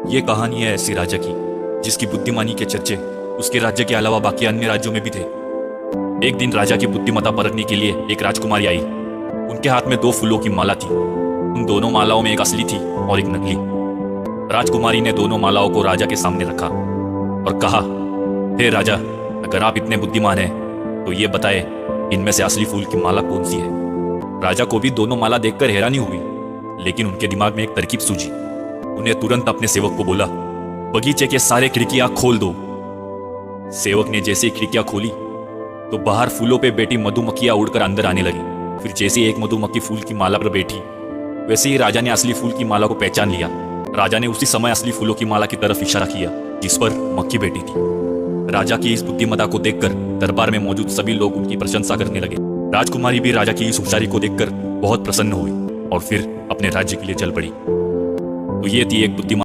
ये कहानी है ऐसी राजा की जिसकी बुद्धिमानी के चर्चे उसके राज्य के अलावा बाकी अन्य राज्यों में भी थे। एक दिन राजा की बुद्धिमत्ता परखने के लिए एक राजकुमारी आई। उनके हाथ में दो फूलों की माला थी। उन दोनों मालाओं में एक असली थी और एक नकली। राजकुमारी ने दोनों मालाओं को राजा के सामने रखा और कहा, हे राजा, अगर आप इतने बुद्धिमान हैं तो ये बताए इनमें से असली फूल की माला कौन सी है। राजा को भी दोनों माला देखकर हैरानी हुई, लेकिन उनके दिमाग में एक तरकीब सूझी। उन्हें तुरंत अपने सेवक को बोला, बगीचे के सारे खिड़कियां खोल दो। सेवक ने जैसे ही खिड़कियां खोली तो बाहर फूलों पे बैठी मधुमक्खियां उड़कर अंदर आने लगी। फिर जैसे ही एक मधुमक्खी फूल की माला पर बैठी, वैसे ही राजा ने असली फूल की माला को पहचान लिया। राजा ने उसी समय असली फूलों की माला की तरफ इशारा किया जिस पर मक्खी बैठी थी। राजा की इस बुद्धिमत्ता को देखकर दरबार में मौजूद सभी लोग उनकी प्रशंसा करने लगे। राजकुमारी भी राजा की इस होशियारी को देखकर बहुत प्रसन्न हुई और फिर अपने राज्य के लिए चल पड़ी। तो ये थी एक बुद्धिमान